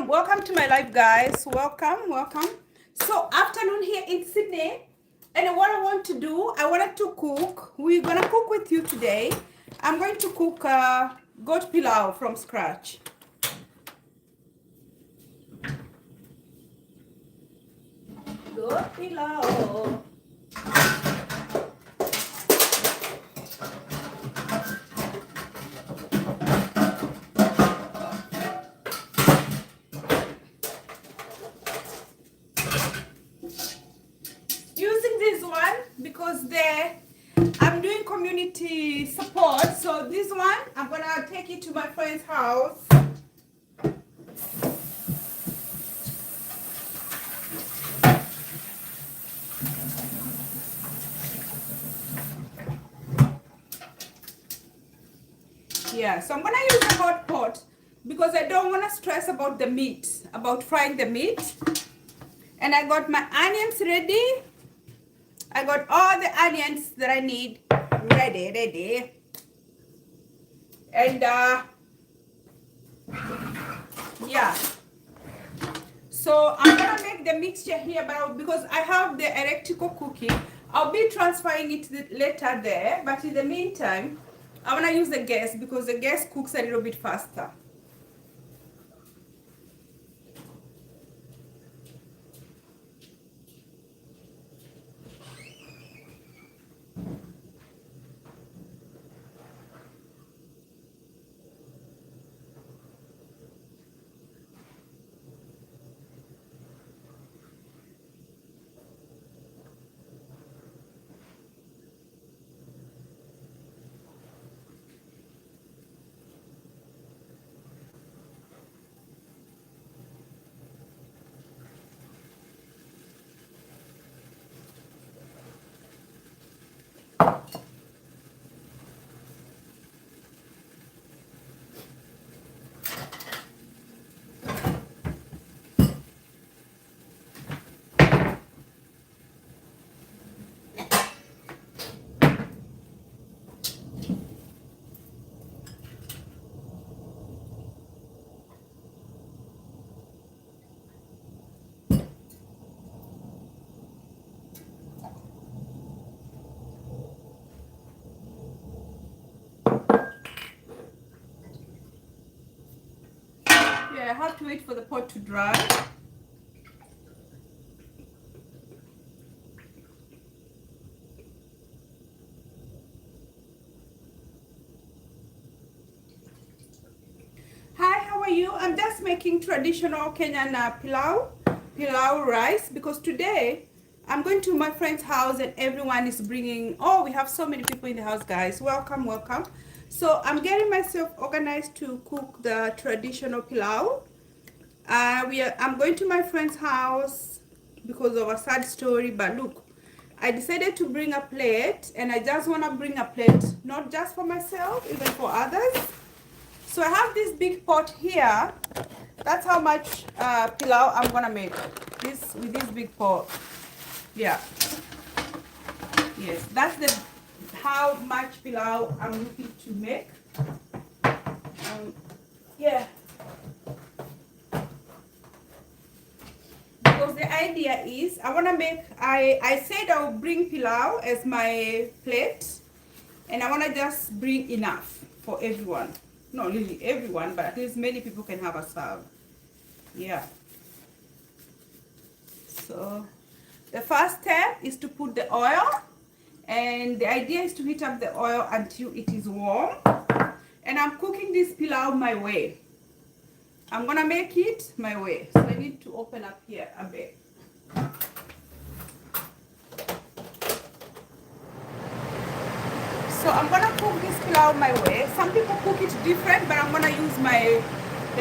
Welcome to my live, guys. Welcome. So afternoon here in Sydney, and what I want to do, I wanted to cook. We're gonna cook with you today. I'm going to cook goat pilau from scratch. Goat pilau. Using this one because I'm doing community support. So this one, I'm gonna take it to my friend's house. Yeah, so I'm gonna use a hot pot because I don't want to stress about the meat, about frying the meat. And I got my onions ready. I got all the onions that I need ready. And yeah. So I'm gonna make the mixture here, but because I have the electrical cooker, I'll be transferring it later there. But in the meantime, I wanna use the gas because the gas cooks a little bit faster. Yeah, I have to wait for the pot to dry. Hi, how are you? I'm just making traditional Kenyan pilau rice because today I'm going to my friend's house and everyone is bringing, oh, we have so many people in the house, guys. Welcome. So I'm getting myself organized to cook the traditional pilau. I'm going to my friend's house because of a sad story, but look, I decided to bring a plate, and I just want to bring a plate, not just for myself, even for others. So I have this big pot here. That's how much pilau I'm gonna make with this big pot. Yeah. Yes, that's how much pilau I'm looking to make. Yeah. Because the idea is I wanna make. I said I'll bring pilau as my plate, and I wanna just bring enough for everyone. Not really everyone, but at least many people can have a serve. Yeah. So the first step is to put the oil, and the idea is to heat up the oil until it is warm. And I'm cooking this pilau my way. I'm gonna make it my way. So I need to open up here a bit. So I'm gonna cook this pilau my way. Some people cook it different, but I'm gonna use the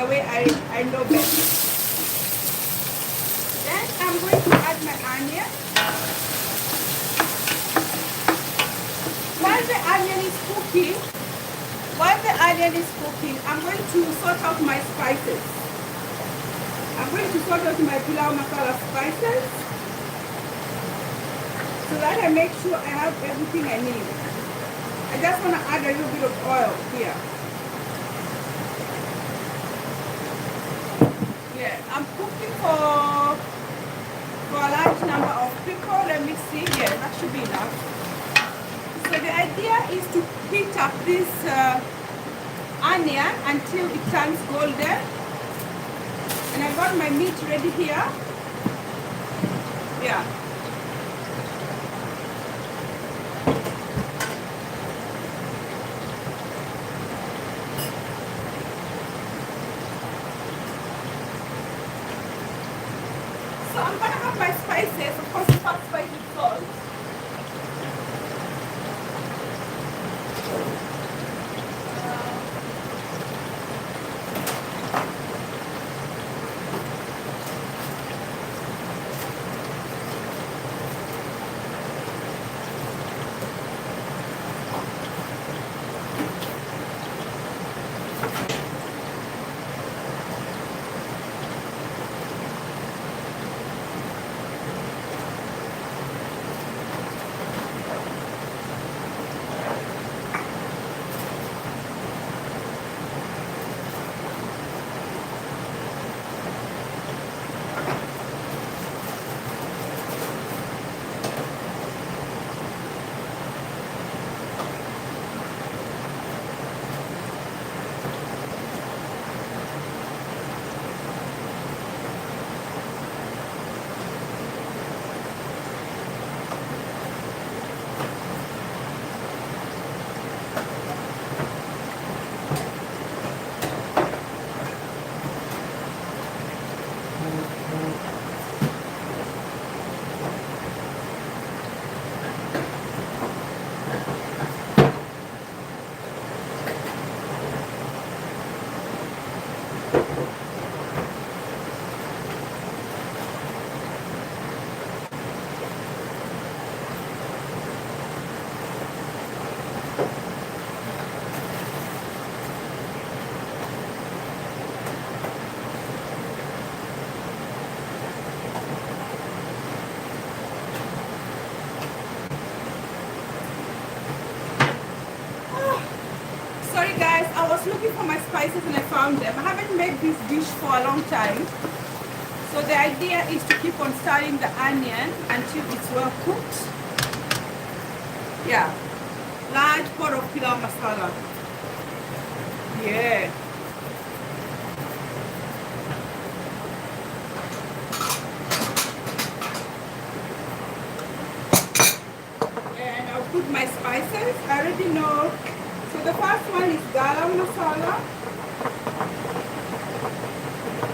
way I know best. Then I'm going to add my onion. While the onion is cooking, I'm going to sort out my spices. I'm going to sort out my pilau masala spices so that I make sure I have everything I need. I just want to add a little bit of oil here. Yeah, I'm cooking for a large number of people. Let me see. Yeah, that should be enough. So the idea is to heat up this onion until it turns golden. And I got my meat ready here. Yeah. So I'm gonna have my spices. Of course, the first spice is salt. Sorry guys, I was looking for my spices and I found them. I haven't made this dish for a long time. So the idea is to keep on stirring the onion until it's well cooked. Yeah. Large pot of pilau masala. Yeah. And I'll put my spices. I already know. So the first one is garam masala.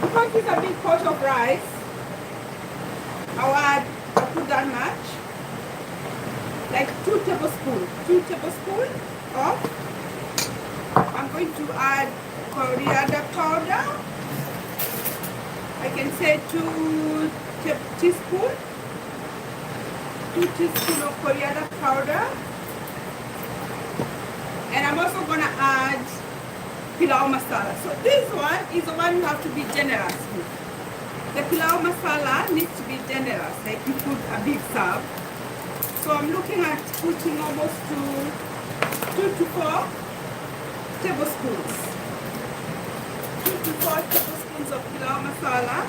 Because it's a big pot of rice, I'll put that much. Like 2 tablespoons. 2 tablespoons of. I'm going to add coriander powder. I can say 2 teaspoons. 2 teaspoons of coriander powder. And I'm also going to add pilau masala. So this one is the one you have to be generous with. The pilau masala needs to be generous, like you put a big serve. So I'm looking at putting almost 2 to 4 tablespoons. 2 to 4 tablespoons of pilau masala.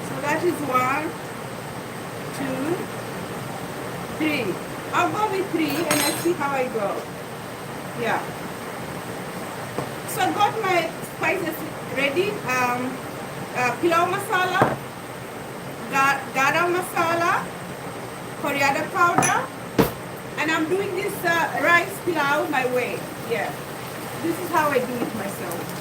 So that is 1, 2, 3. I'll go with 3 and I'll see how I go. Yeah. So I got my spices ready. Pilau masala, garam masala, coriander powder, and I'm doing this rice pilau my way. Yeah. This is how I do it myself.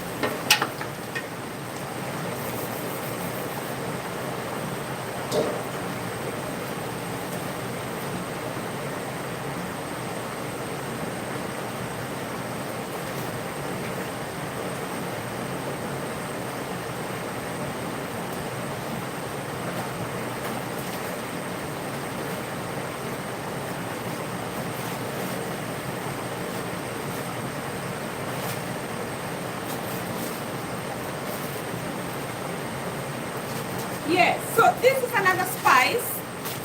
Yes, so this is another spice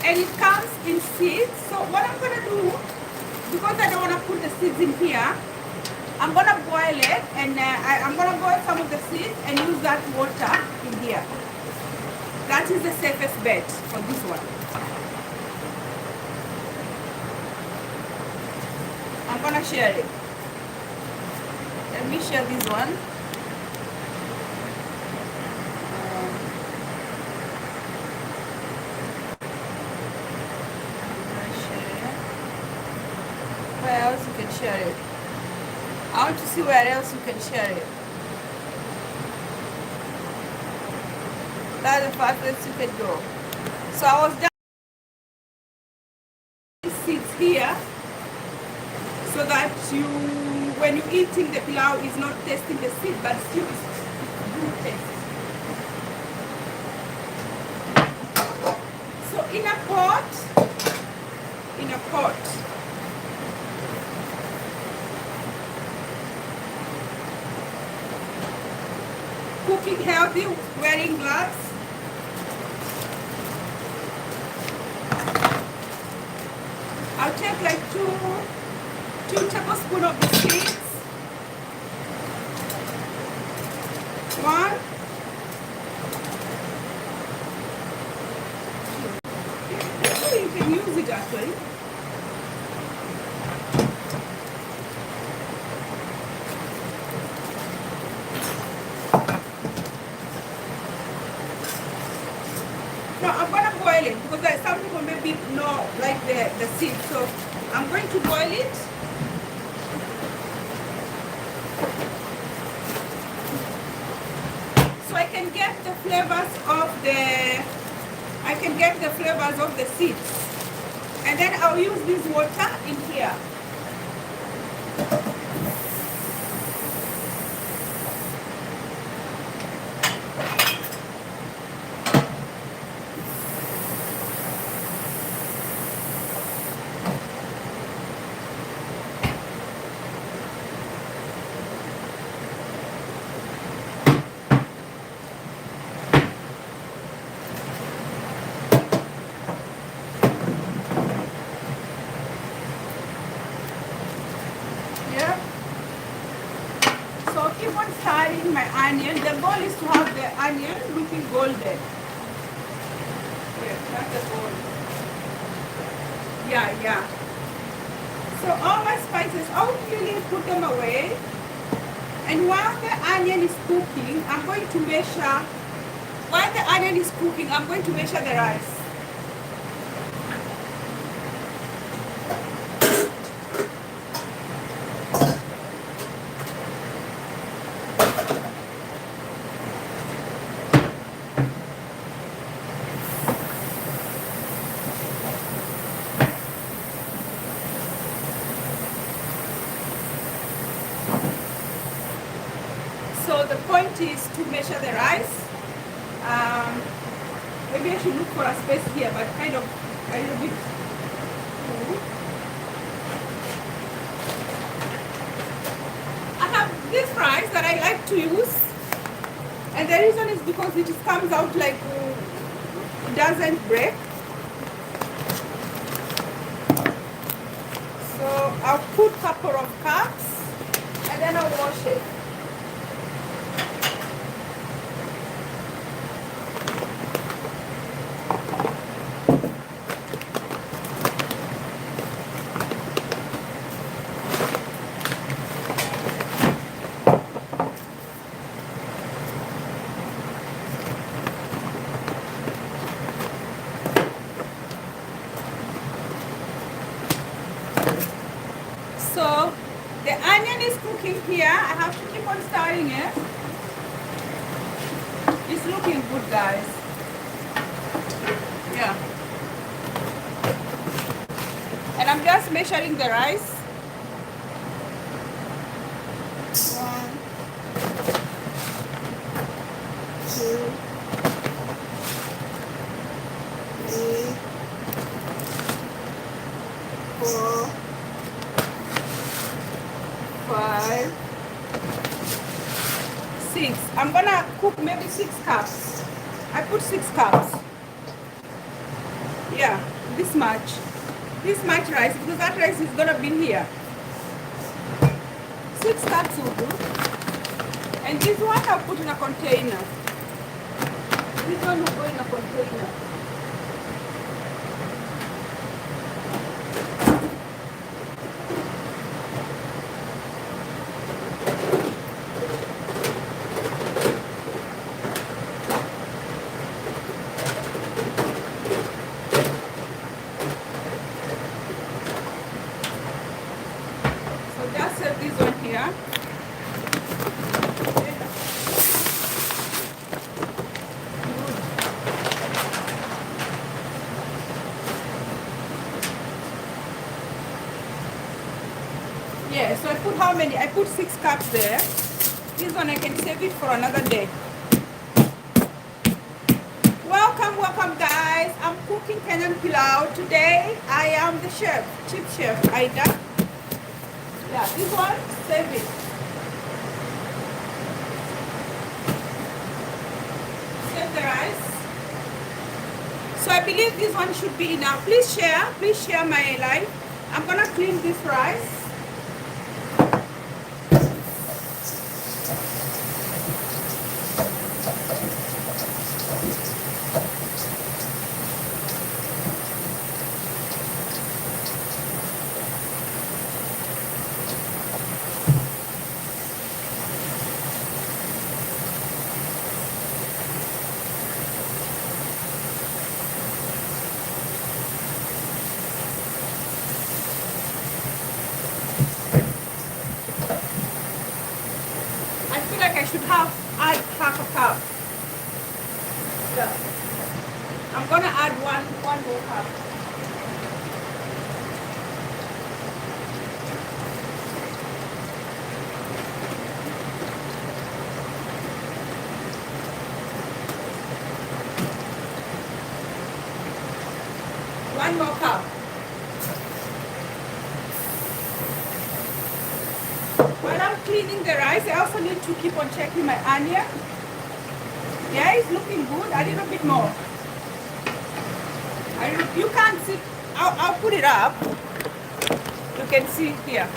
and it comes in seeds. So what I'm going to do, because I don't want to put the seeds in here, I'm going to boil it and I'm going to boil some of the seeds and use that water in here. That is the safest bet for this one. I'm gonna share it. Let me share this one. Where else you can share it? I want to see where else you can share it. That's the farthest you can go. So I was just seeds here so that you, when you're eating the pilau, is not tasting the seed, but still is good taste. So in a pot, cooking healthy, wearing gloves. I'll take like two tablespoons of the seeds. One. You can use it actually. No, I'm gonna boil it because like some people maybe not like the seed, so I'm going to boil it. So I can get the flavors of the seeds, and then I'll use this water in here. Keep on stirring my onion. The goal is to have the onion looking golden. Yeah, that's the goal. Yeah. So all my spices, I'll really put them away. And while the onion is cooking, I'm going to measure. While the onion is cooking, I'm going to measure the rice. So the point is to measure the rice. Maybe I should look for a space here, but kind of a little bit full. I have this rice that I like to use, and the reason is because it just comes out like it doesn't break. So I'll put a couple of cups, and then I'll wash it. So the onion is cooking here. I have to keep on stirring it. It's looking good, guys. Yeah. And I'm just measuring the rice. 1, 2, 3, 4, 5, 6. I'm gonna cook maybe 6 cups. I put 6 cups. Yeah, this much rice, because that rice is gonna be here. 6 cups will do. And this one I'll put in a container. This one will go in a container. So just save this one here. Yeah, so I put how many? I put 6 cups there. This one I can save it for another day. Welcome, welcome guys. I'm cooking Kenyan pilau. Today I am the chef, chief chef, Aida. Yeah, this one, save it. Save the rice. So I believe this one should be enough. Please share my live. I'm gonna clean this rice. I should add half a cup. Yeah. I'm gonna add one more cup. One more cup. While I'm cleaning the rice, I also need to keep on checking my onion. Yeah, it's looking good. A little bit more. You can't see. I'll put it up. You can see here.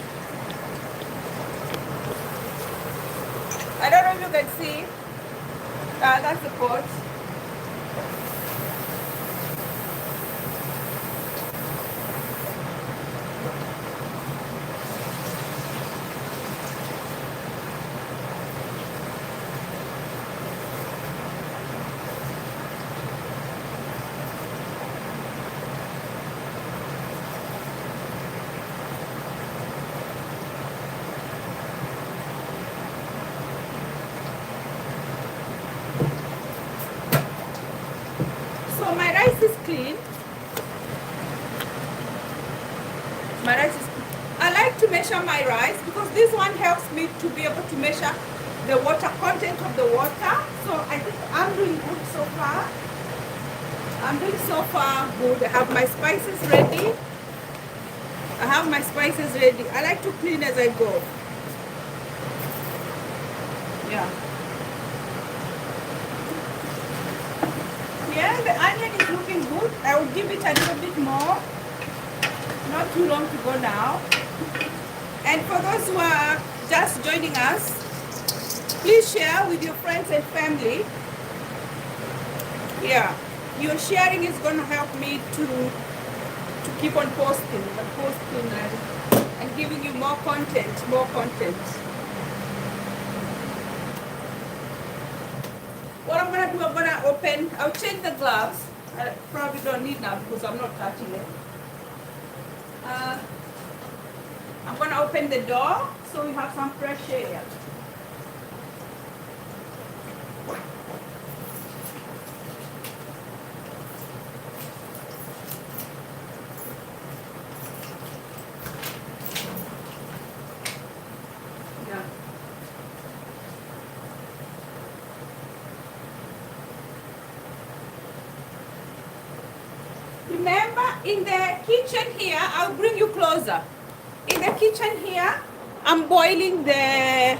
I don't know if you can see. That's the pot. So my rice is clean. My rice is clean. I like to measure my rice because this one helps me to be able to measure the water content of the water. So I think I'm doing good so far. I'm doing so far good. I have my spices ready. I like to clean as I go. Yeah. Yeah, the onion is looking good. I will give it a little bit more. Not too long to go now. And for those who are just joining us, please share with your friends and family. Yeah, your sharing is going to help me to keep on posting and giving you more content. What I'm going to do, I'm going to open, I'll change the gloves. I probably don't need now because I'm not touching it. I'm going to open the door so we have some fresh air. Yeah. Remember, in the kitchen here, I'll bring you closer. In the kitchen here, I'm boiling the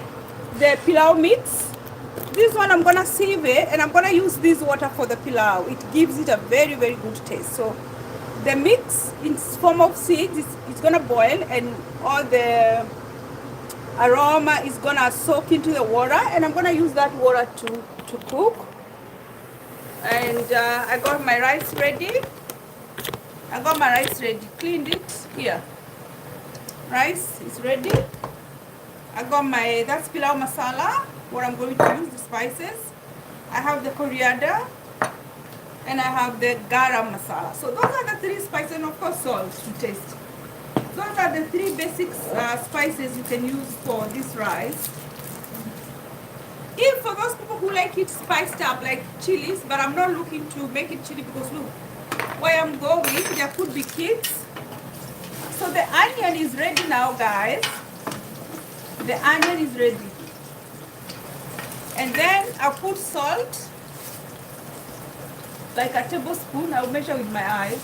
pilau mix. This one I'm gonna save it and I'm gonna use this water for the pilau. It gives it a very, very good taste. So the mix in form of seeds it's gonna boil and all the aroma is gonna soak into the water and I'm gonna use that water to cook. And I got my rice ready. I got my rice ready. Cleaned it. Here. Rice is ready. I got my, that's pilau masala, what I'm going to use, the spices. I have the coriander. And I have the garam masala. So those are the three spices, and of course salt to taste. Those are the three basic spices you can use for this rice. If for those people who like it spiced up like chilies, but I'm not looking to make it chili because look, where I'm going, there could be kids. So the onion is ready now, guys. The onion is ready. And then I'll put salt, like a tablespoon. I'll measure with my eyes.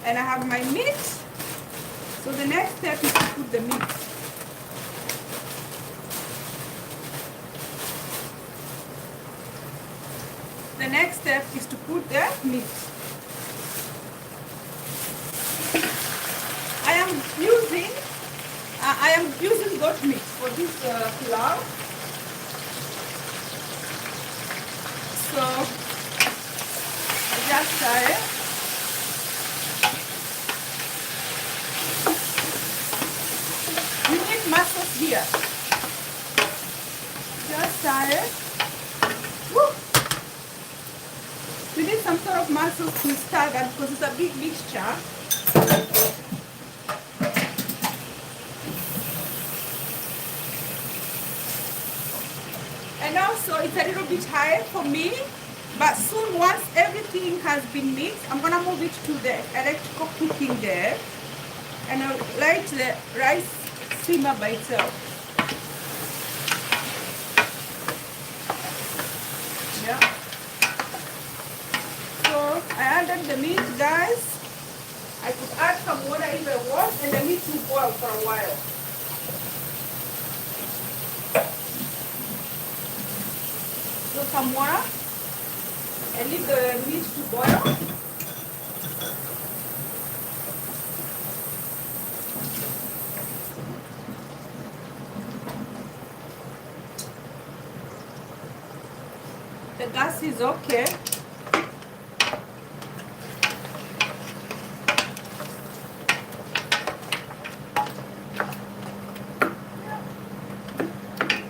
And I have my meat. So the next step is to put the meat. The next step is to put the meat. I am using goat meat for this pilau. So I just started. You need muscles here. Just started. Woo! You need some sort of muscles to start that because it's a big mixture. And also it's a little bit high for me, but soon once everything has been mixed, I'm gonna move it to the electrical cooking there, and I'll let the rice simmer by itself. Yeah. So I added the meat, guys. I could add some water if I want, and the meat will boil for a while. So some water and leave the meat to boil. The gas is okay.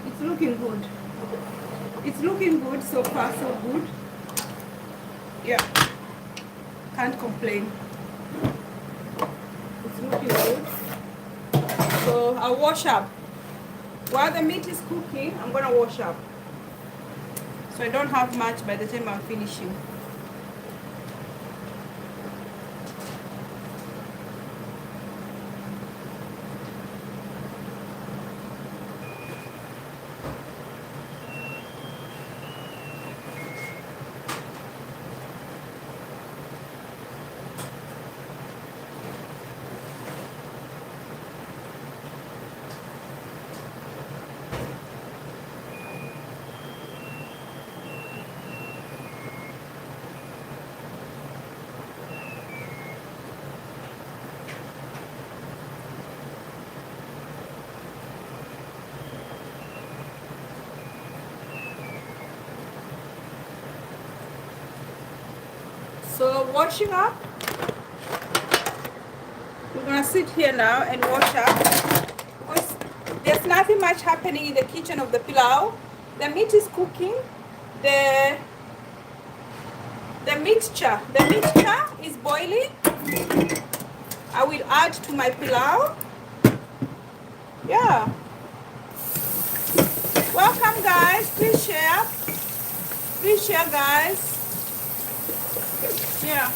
It's looking good. It's looking good so far, so good. Yeah, can't complain. It's looking good. So I'll wash up. While the meat is cooking, I'm gonna wash up. So I don't have much by the time I'm finishing. So washing up, we're gonna sit here now and wash up because there's nothing much happening in the kitchen of the pilau. The meat is cooking, the mixture is boiling. I will add to my pilau. Yeah. Welcome, guys. Please share. Please share, guys. Yeah.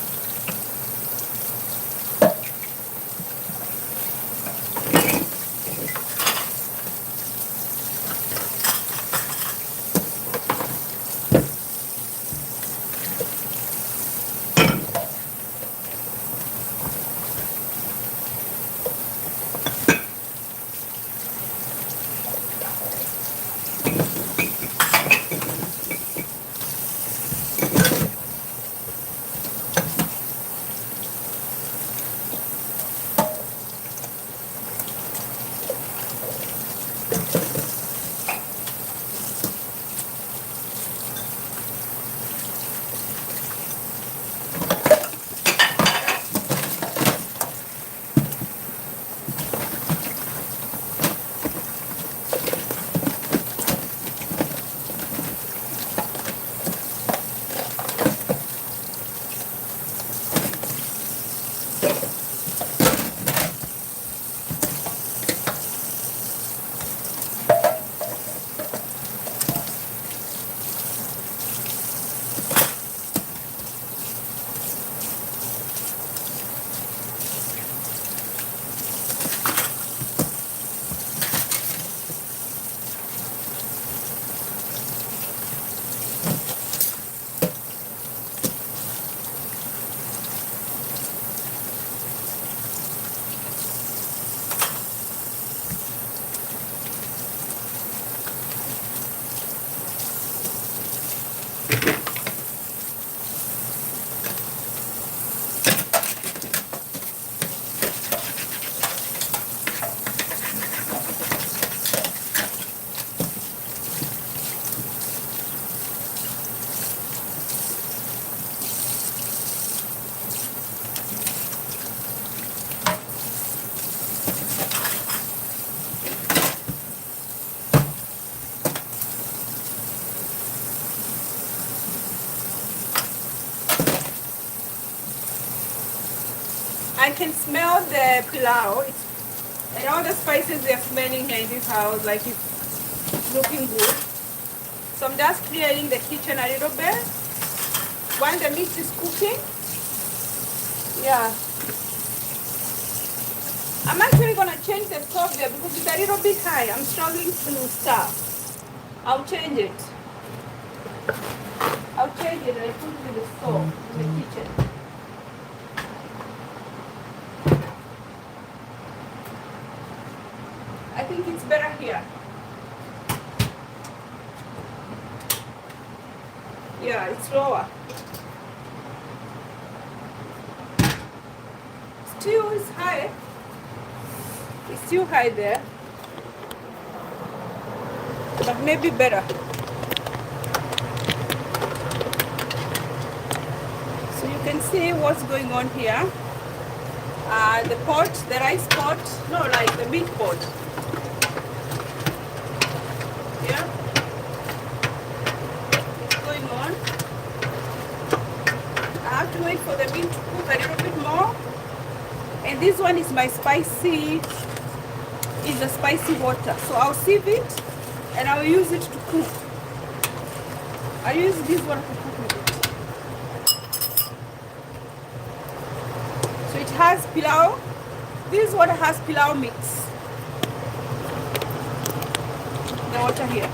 I can smell the pilau. And all the spices they're smelling here in this house, like it's looking good. So I'm just clearing the kitchen a little bit while the meat is cooking. Yeah. I'm actually gonna change the stove there because it's a little bit high. I'm struggling to start. I'll change it. I'll change it and I put it in the stove in the kitchen. I think it's better here. Yeah, it's lower. Still is high. It's still high there. But maybe better. So you can see what's going on here. The pot, the rice pot, no, like the meat pot. Yeah, it's going on. I have to wait for the meat to cook a little bit more. And this one is my spicy, is the spicy water. So I'll sieve it and I'll use it to cook. I'll use this one to cook with it. So it has pilau. This water has pilau mix. The water here.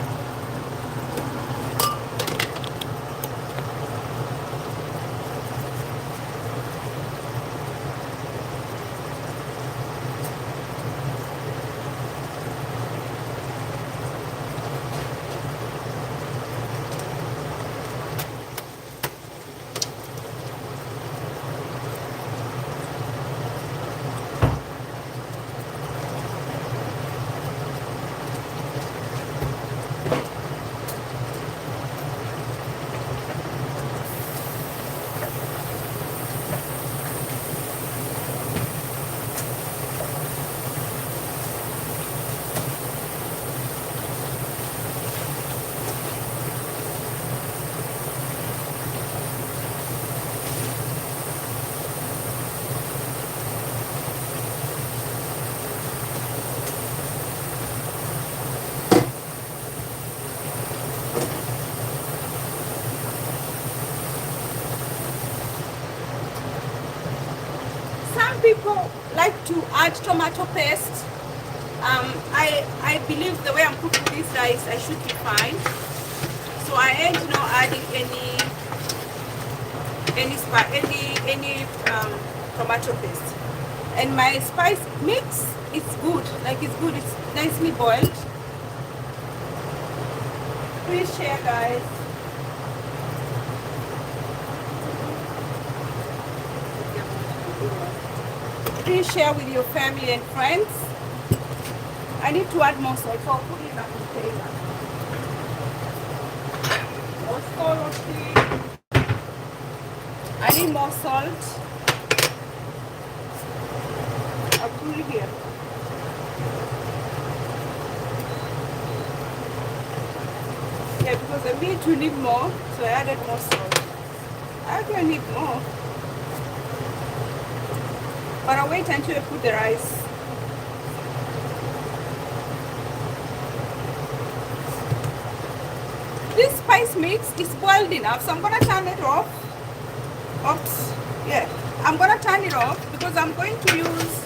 People like to add tomato paste. I believe the way I'm cooking this rice, I should be fine. So I ain't not adding any tomato paste. And my spice mix, it's good. Like it's good. It's nicely boiled. Please share, guys. Please share with your family and friends. I need to add more salt, so I'll put it in a container. More salt, please. I need more salt. I'll put it here. Yeah, because the meat will need more, so I added more salt. I actually need more. But I'll wait until I put the rice. This spice mix is boiled enough, so I'm gonna turn it off. Oops, yeah. I'm gonna turn it off because I'm going to use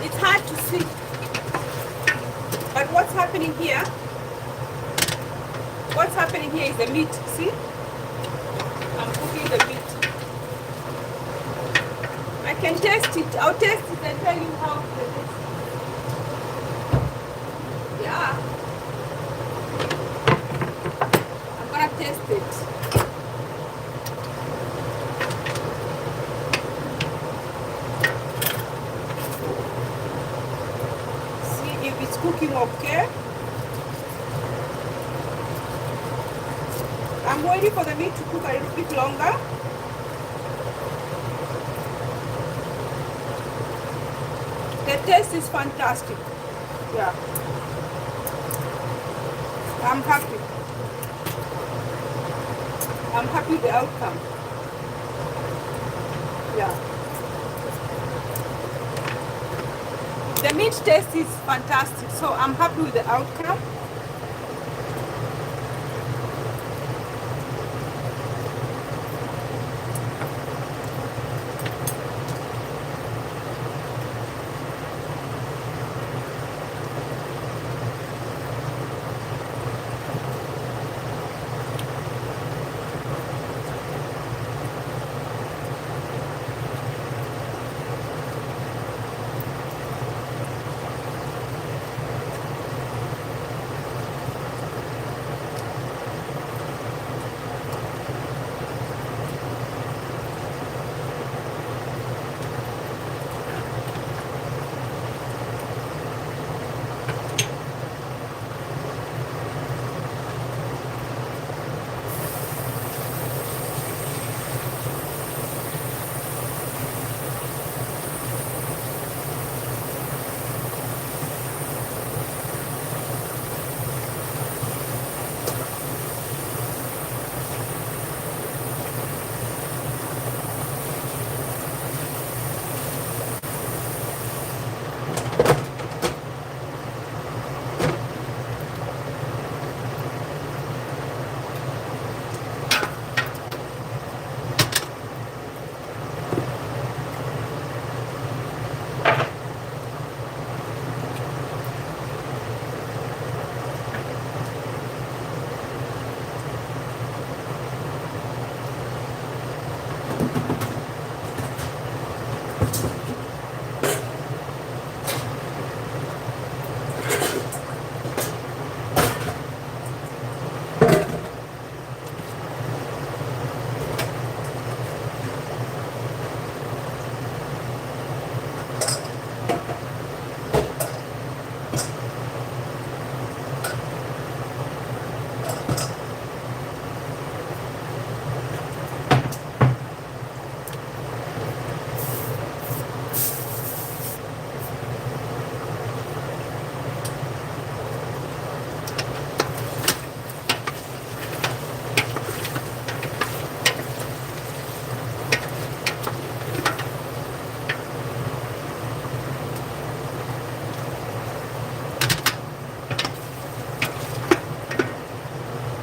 it's hard to see. But what's happening here? What's happening here is the meat. See? I'm cooking the meat. I can taste it. I'll taste it and tell you how it is. Yeah. I'm gonna taste it. See if it's cooking okay. I'm waiting for the meat to cook a little bit longer. The taste is fantastic. Yeah. I'm happy. I'm happy with the outcome. Yeah. The meat taste is fantastic, so I'm happy with the outcome.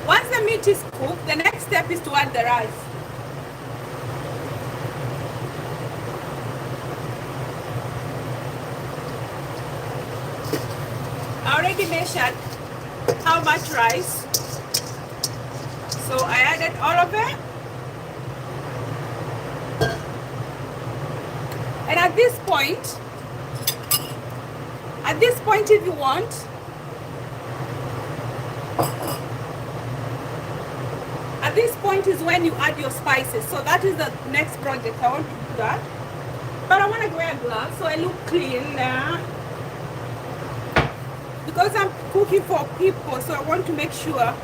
Once the meat is cooked, the next step is to add the rice. I already measured how much rice, so I added all of it. And at this point if you want, at this point is when you add your spices. So that is the next project. I want to do that. But I want to wear gloves so I look clean now. Because I'm cooking for people, so I want to make sure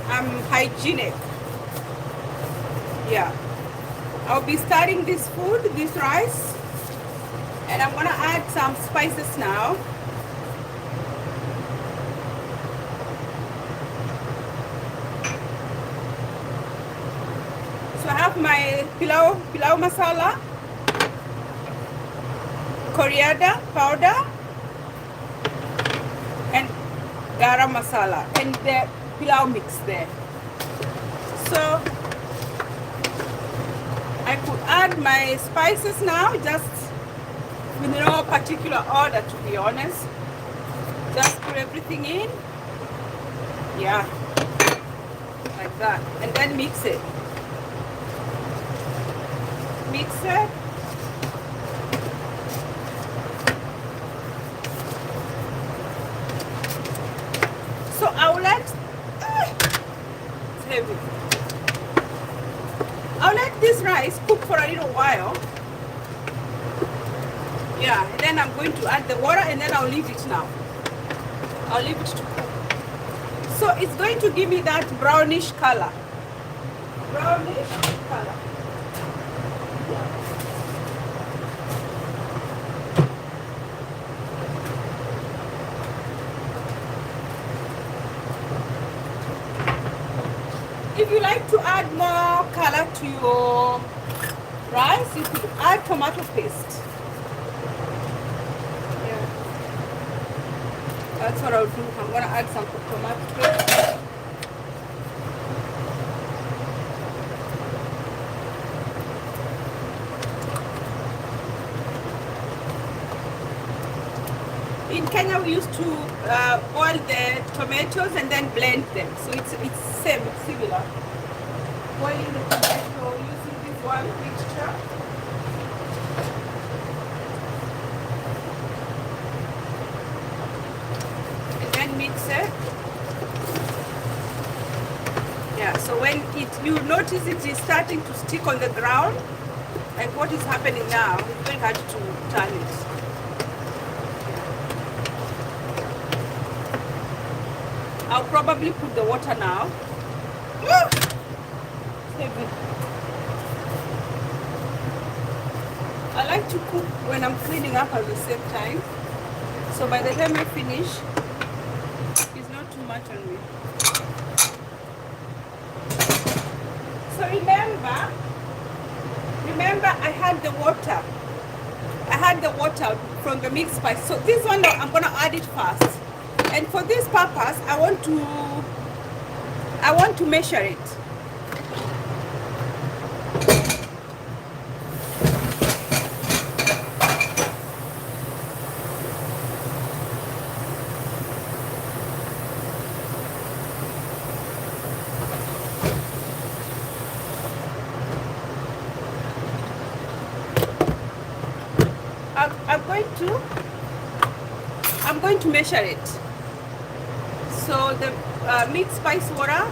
I'm hygienic. Yeah. I'll be starting this food, this rice. And I'm gonna add some spices now. So I have my pilau masala, coriander powder, and garam masala, and the pilau mix there. So I could add my spices now, just with no particular order, to be honest. Just put everything in. Yeah. Like that. And then mix it. Mix it. So I'll let it's heavy. I'll let this rice cook for a little while. Yeah, and then I'm going to add the water, and then I'll leave it now. I'll leave it to cook. So it's going to give me that brownish color. Brownish color. If you like to add more color to your rice, you could add tomato paste. Yeah, that's what I'll do. I'm gonna add some tomato paste. In Kenya, we used to boil the tomatoes and then blend them. So it's similar. Boiling the tomato using this one mixture. And then mix it. Yeah, so when you notice it is starting to stick on the ground, like what is happening now, it's very hard to turn it. I'll probably put the water now. I like to cook when I'm cleaning up at the same time. So by the time I finish, it's not too much on me. So remember I had the water. I had the water from the mixed spice. So this one I'm gonna add it first. And for this purpose, I want to measure it. I'm going to measure it. So the mixed spice water,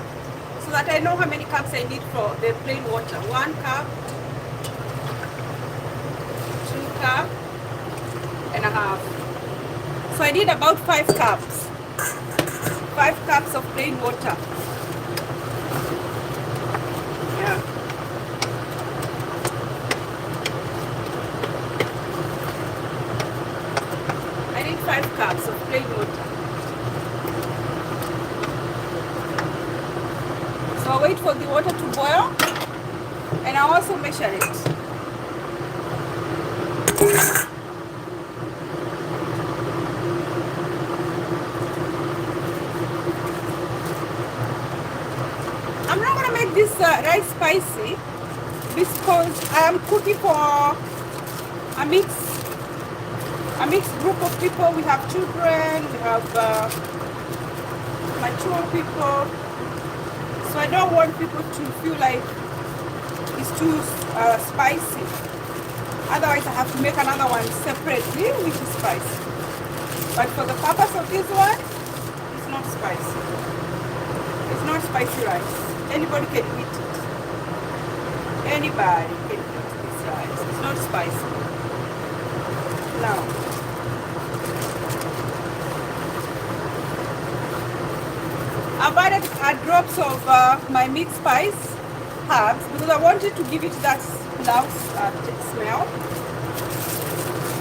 so that I know how many cups I need for the plain water. 1 cup, 2 cup and a half. So I need about 5 cups. 5 cups of plain water. Yeah. I need 5 cups of plain water. So I'll wait for the water to boil and I'll also measure it. I'm not going to make this rice spicy because I am cooking for a mixed group of people. We have children, we have mature people. So I don't want people to feel like it's too spicy. Otherwise I have to make another one separately, which is spicy. But for the purpose of this one, it's not spicy. It's not spicy rice. Anybody can eat it. Anybody can eat this rice. It's not spicy. Now, I've added drops of my mixed spice herbs because I wanted to give it that pilau smell,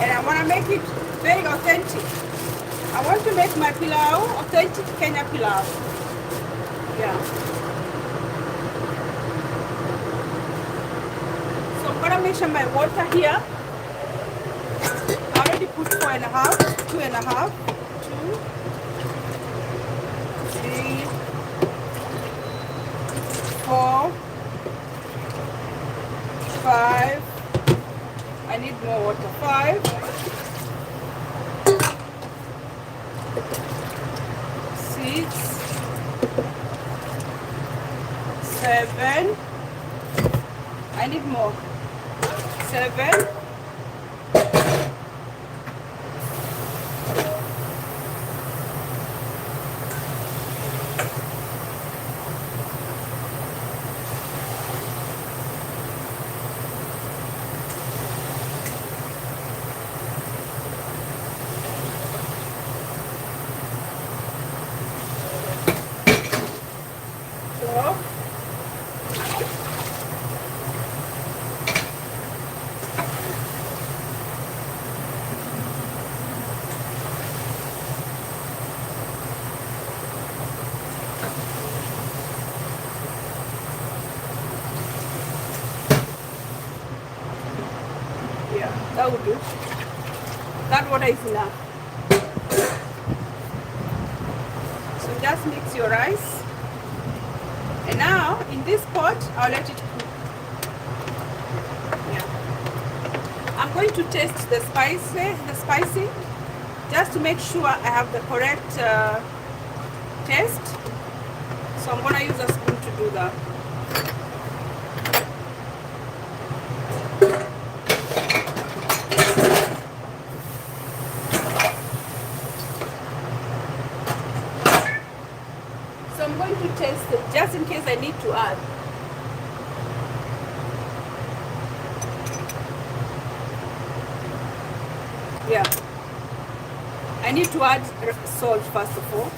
and I want to make it very authentic. I want to make my pilau authentic Kenya pilau. Yeah. So I'm gonna measure my water here. I already put 4.5, 2.5, 2, 3, 4, 5. I need more water. 5, 6, 7. I need more. 7. That would do. That water is enough. So just mix your rice. And now in this pot, I'll let it cook. Yeah. I'm going to taste the spicy, just to make sure I have the correct taste. So I'm gonna use a spoon to do that. So I'm going to taste it just in case I need to add. Yeah. I need to add salt first of all.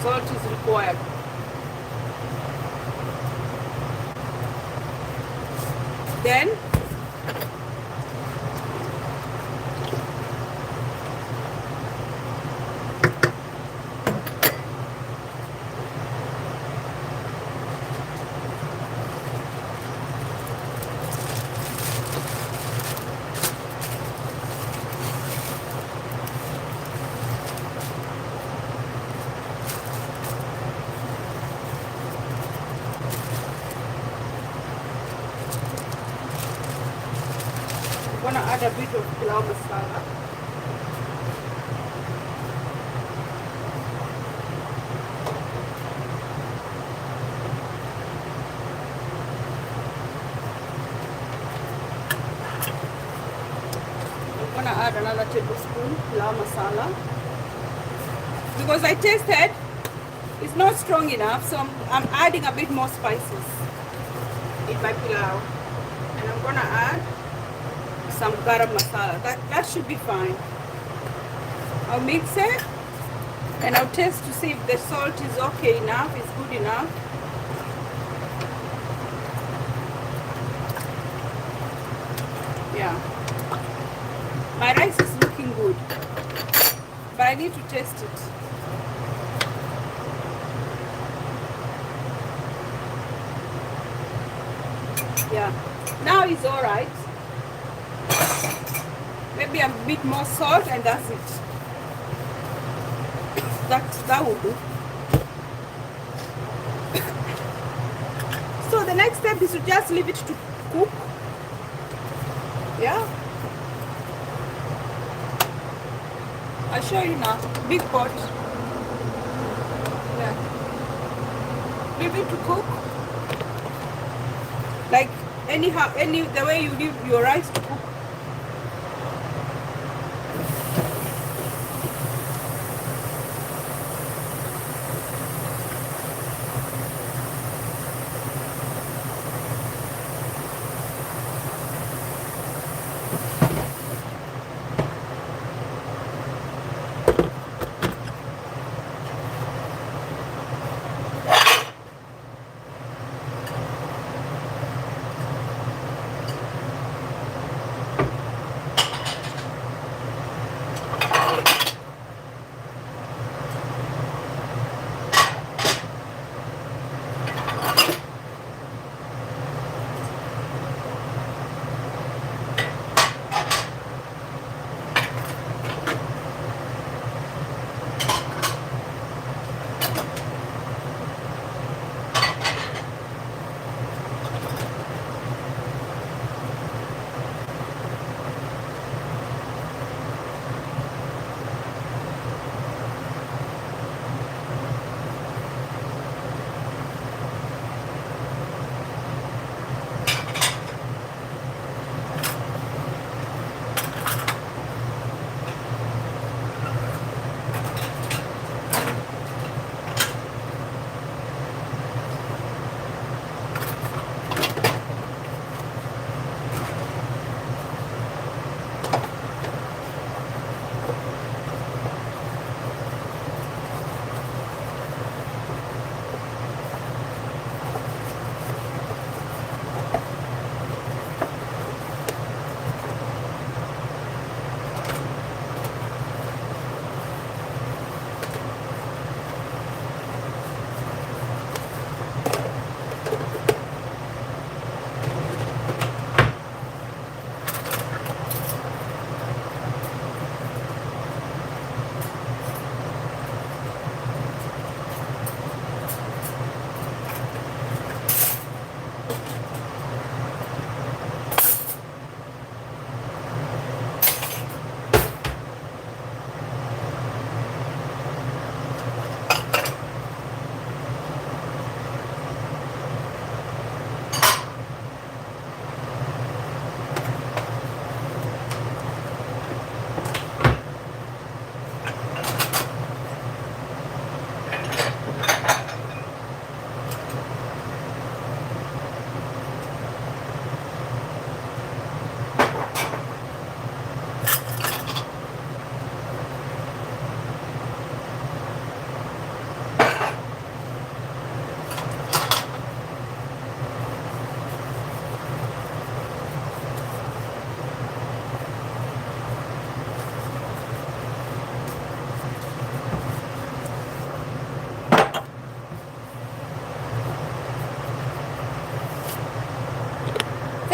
Salt is required. Then I'm gonna add a bit of pilau masala. I'm gonna add another tablespoon pilau masala because I tasted it's not strong enough, so I'm adding a bit more spices in my pilau, and I'm gonna add some garam masala. That should be fine. I'll mix it and I'll taste to see if the salt is okay enough, is good enough. Yeah. My rice is looking good, but I need to taste it. Yeah. Now it's all right. Maybe a bit more salt and that's it. That will do. So the next step is to just leave it to cook. Yeah. I'll show you now. Big pot. Yeah. Leave it to cook. Like the way you leave your rice to cook.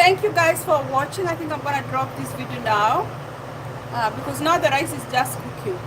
thank you guys for watching. I think I'm gonna drop this video now because now the rice is just cooking.